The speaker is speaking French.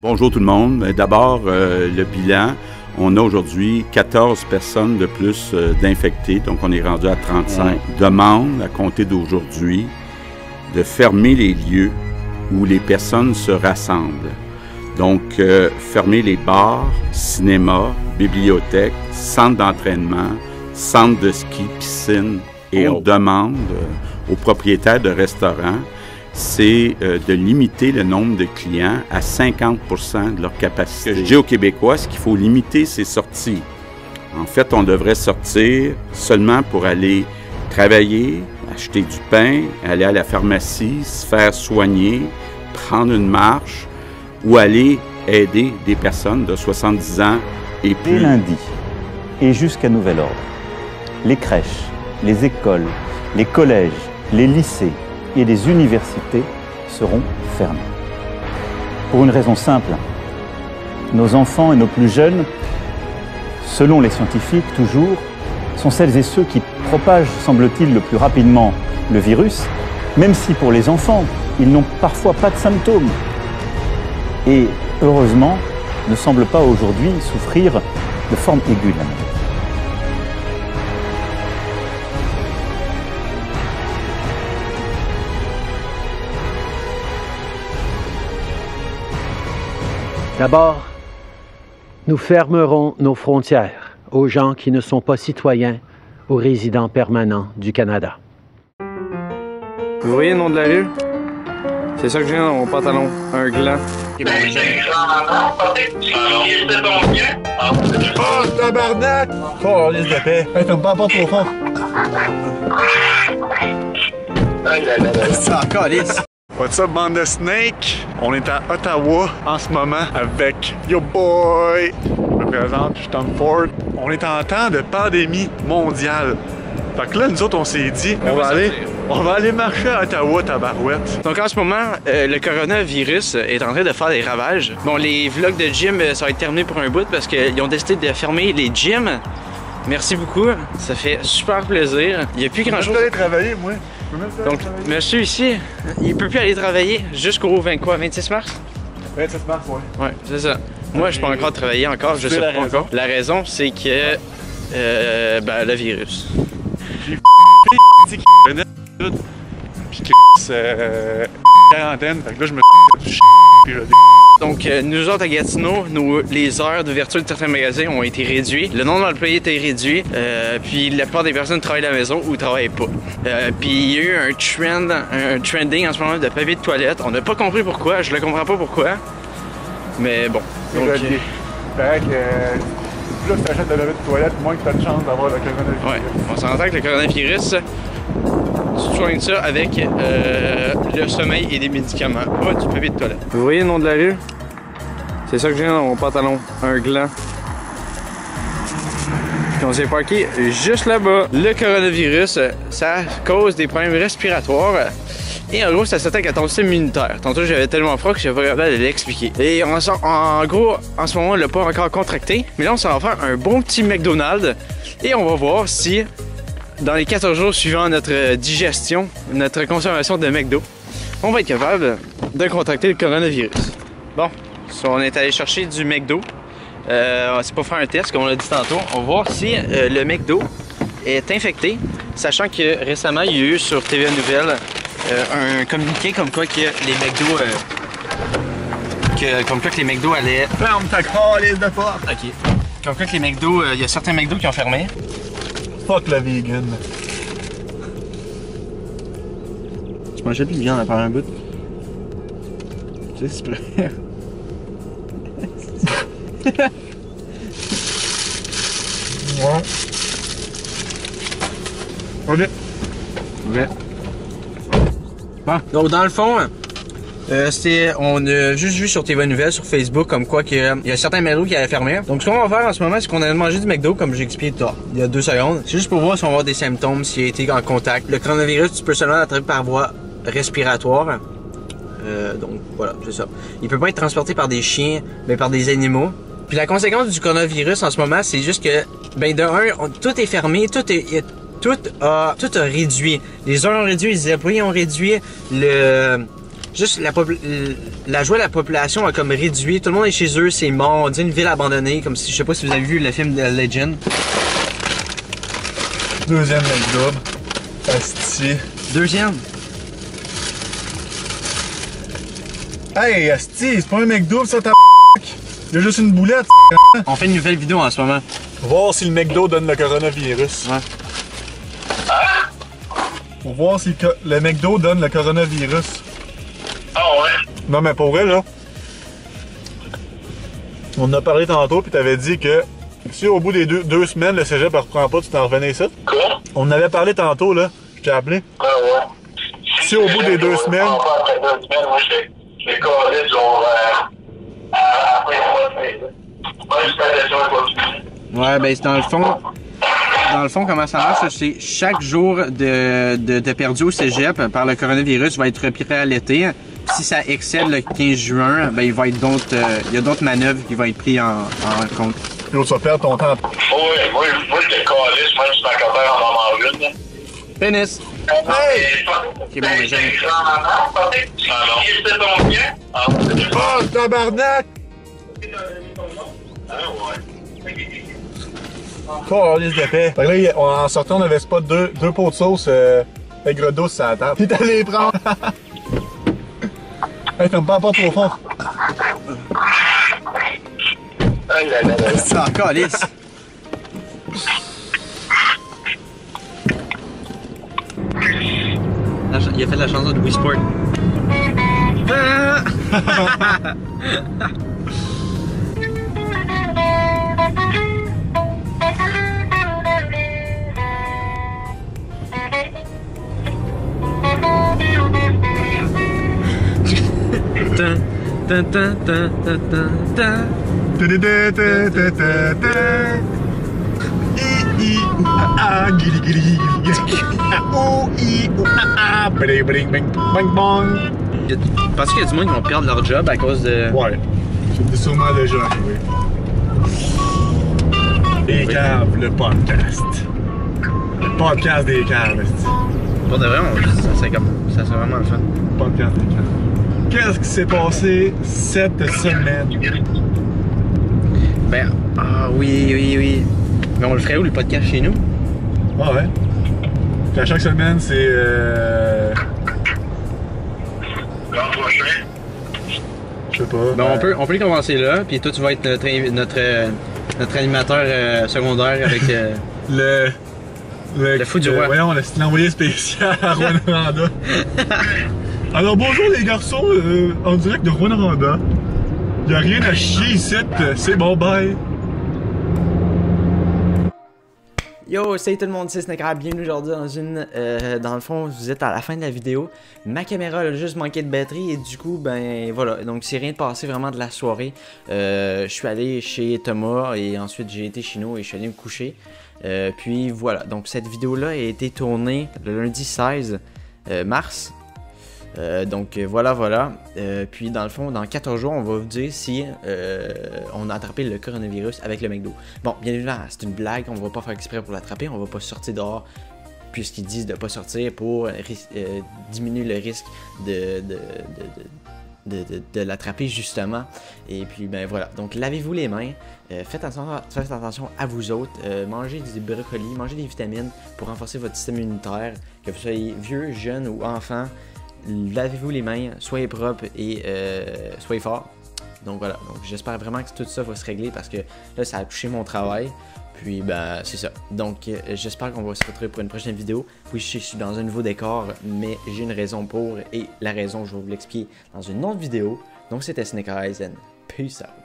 Bonjour tout le monde. D'abord, le bilan. On a aujourd'hui 14 personnes de plus d'infectés, donc on est rendu à 35. Demande à compter d'aujourd'hui de fermer les lieux où les personnes se rassemblent. Donc, fermer les bars, cinémas, bibliothèques, centres d'entraînement, centres de ski, piscines. Et on demande aux propriétaires de restaurants c'est de limiter le nombre de clients à 50% de leur capacité. Je dis aux Québécois, c'est qu'il faut limiter ces sorties. En fait, on devrait sortir seulement pour aller travailler, acheter du pain, aller à la pharmacie, se faire soigner, prendre une marche ou aller aider des personnes de 70 ans et plus. Dès lundi et jusqu'à nouvel ordre, les crèches, les écoles, les collèges, les lycées et les universités seront fermées. Pour une raison simple, nos enfants et nos plus jeunes, selon les scientifiques toujours, sont celles et ceux qui propagent, semble-t-il, le plus rapidement le virus, même si pour les enfants, ils n'ont parfois pas de symptômes. Et heureusement, ne semblent pas aujourd'hui souffrir de forme aiguë de la maladie. D'abord, nous fermerons nos frontières aux gens qui ne sont pas citoyens ou résidents permanents du Canada. Vous voyez le nom de la rue? C'est ça que j'ai dans mon pantalon, un gland. Oh, tabarnak! Oh, liste de paix. Hey, ferme pas la porte trop fort. C'est encore lisse. What's up, bande de snakes? On est à Ottawa en ce moment avec Yo Boy. Je me présente, je suis Tom Ford. On est en temps de pandémie mondiale. Fait que là, nous autres, on s'est dit, on va aller marcher à Ottawa, tabarouette. Donc en ce moment, le coronavirus est en train de faire des ravages. Bon, les vlogs de gym, ça va être terminé pour un bout parce qu'ils ont décidé de fermer les gyms. Merci beaucoup, ça fait super plaisir. Il n'y a plus grand chose. Je peux aller travailler, moi. Donc, monsieur ici, il peut plus aller travailler jusqu'au 26 mars? 27 mars, ouais. Ouais, c'est ça. Moi, je peux encore travailler encore, je sais pas encore. La raison, c'est que, le virus. J'ai qui venait puis que quarantaine, fait que là, je me puis je Donc, nous autres à Gatineau, les heures d'ouverture de certains magasins ont été réduites. Le nombre d'employés était réduit. Puis la plupart des personnes travaillent à la maison ou travaillent pas. Puis il y a eu un trending en ce moment de papier de toilette. On n'a pas compris pourquoi, je ne comprends pas pourquoi. Mais bon. Donc, fait que plus tu achètes de la papier de toilette, moins que tu as de chance d'avoir le coronavirus. Ouais, on s'entend que le coronavirus, tu soignes ça avec le sommeil et des médicaments, pas du papier de toilette. Vous voyez le nom de la rue? C'est ça que j'ai dans mon pantalon, un gland. Puis on s'est parqué juste là-bas. Le coronavirus, ça cause des problèmes respiratoires. Et en gros, ça s'attaque à ton système immunitaire. Tantôt, j'avais tellement froid que j'avais pas capable de l'expliquer. Et en gros, en ce moment, on l'a pas encore contracté. Mais là, on s'en va faire un bon petit McDonald's. Et on va voir si, dans les 14 jours suivant notre digestion, notre consommation de McDo, on va être capable de contracter le coronavirus. Bon, on est allé chercher du McDo. C'est pour faire un test, comme on l'a dit tantôt. On va voir si le McDo est infecté, sachant que récemment, il y a eu sur TVA Nouvelles un communiqué comme quoi que les McDo comme quoi que les McDo allaient... Ferme ta calice de porte! Ok. Comme quoi que les McDo, il y a certains McDo qui ont fermé. Fuck la vegan. Tu mangeais plus de viande après un bout. Tu sais, c'est prêt. Ouais. Ok. Ouais. Bon. Donc dans le fond, on a juste vu sur TV Nouvelles, sur Facebook, comme quoi qu'il y a certains McDo qui allaient fermer. Donc ce qu'on va faire en ce moment, c'est qu'on a mangé du McDo, comme j'ai expliqué il y a 2 secondes. C'est juste pour voir si on va avoir des symptômes, s'il a été en contact. Le coronavirus, tu peux seulement l'attraper par voie respiratoire. Donc voilà, c'est ça. Il peut pas être transporté par des chiens, mais par des animaux. Puis la conséquence du coronavirus en ce moment, c'est juste que, de un, tout est fermé, tout a réduit. Les heures ont réduit, les employés ont réduit, Juste la joie de la population a comme réduit. Tout le monde est chez eux, c'est mort. On dit une ville abandonnée, comme si, je sais pas si vous avez vu le film de Legend. Deuxième McDouble. Asti. Deuxième. Hey, Asti, c'est pas un McDouble ça, ta Il y a juste une boulette. On fait une nouvelle vidéo en ce moment. Voir si le McDo donne le coronavirus. Ouais. Pour voir si le McDo donne le coronavirus. Ah ouais? Non, mais pour vrai, là, on en a parlé tantôt, puis t'avais dit que si au bout des deux semaines, le cégep ne reprend pas, tu t'en revenais ici. Quoi? On en avait parlé tantôt, là. Je t'ai appelé. Ah ouais. Si au bout des 2 semaines... Après 2 semaines, moi, je vais coller, genre, après 3 semaines. Moi, je fais attention à continuer. Ouais, ben, c'est dans le fond, comment ça marche, c'est chaque jour de perdu au cégep par le coronavirus va être repris à l'été. Si ça excède le 15 juin, ben, il y a d'autres manœuvres qui vont être prises en compte. Puis tu vas perdre ton temps. Ouais, moi, je te calisse, même si ta copère en mange une. Pénis! Hey! Ok, bon, mais j'aime. Oh, tabarnak! Calice de paix. Fait que là, en sortant, on avait spot deux pots de sauce aigre douce sur la table. Puis t'allais les prendre. Hey, ferme pas la porte trop fort. C'est encore lisse. Il a fait la chanson de Wii Sport. Parce qu'il y a du monde qui vont perdre leur job à cause de... Ouais. C'est sûrement déjà arrivé. Les caves, le podcast. Le podcast des caves. Pour de vrai, ça serait vraiment le fun. Le podcast des caves. Qu'est-ce qui s'est passé cette semaine? Ben, oui. Mais on le ferait où, le podcast chez nous? Ah ouais. Puis à chaque semaine, c'est... L'an prochain. Je sais pas. Ben, on peut commencer là, puis toi, tu vas être notre animateur secondaire avec... Le fou du roi. Voyons, l'envoyé spécial à Rwanda. Alors bonjour les garçons, en direct de Rwanda. Y'a rien à chier ici, c'est bon, bye. Yo, salut tout le monde, c'est Snaker, bienvenue aujourd'hui dans le fond, vous êtes à la fin de la vidéo. Ma caméra a juste manqué de batterie et du coup, ben voilà, donc c'est rien de passé vraiment de la soirée. Je suis allé chez Thomas et ensuite j'ai été chez nous et je suis allé me coucher. Puis voilà, donc cette vidéo-là a été tournée le lundi 16 mars. Donc voilà. Puis dans le fond, dans 14 jours, on va vous dire si on a attrapé le coronavirus avec le McDo. Bon, bien évidemment, c'est une blague, on va pas faire exprès pour l'attraper, on va pas sortir dehors puisqu'ils disent de pas sortir pour diminuer le risque de l'attraper justement. Et puis ben voilà, donc lavez-vous les mains, faites attention à vous autres, mangez des brocolis, mangez des vitamines pour renforcer votre système immunitaire, que vous soyez vieux, jeune ou enfant. Lavez-vous les mains, soyez propres et soyez forts. Donc voilà, donc j'espère vraiment que tout ça va se régler parce que là ça a touché mon travail. Puis ben c'est ça. Donc j'espère qu'on va se retrouver pour une prochaine vidéo. Oui, je suis dans un nouveau décor, mais j'ai une raison pour et la raison je vais vous l'expliquer dans une autre vidéo. Donc c'était Snaker Eyes and peace out.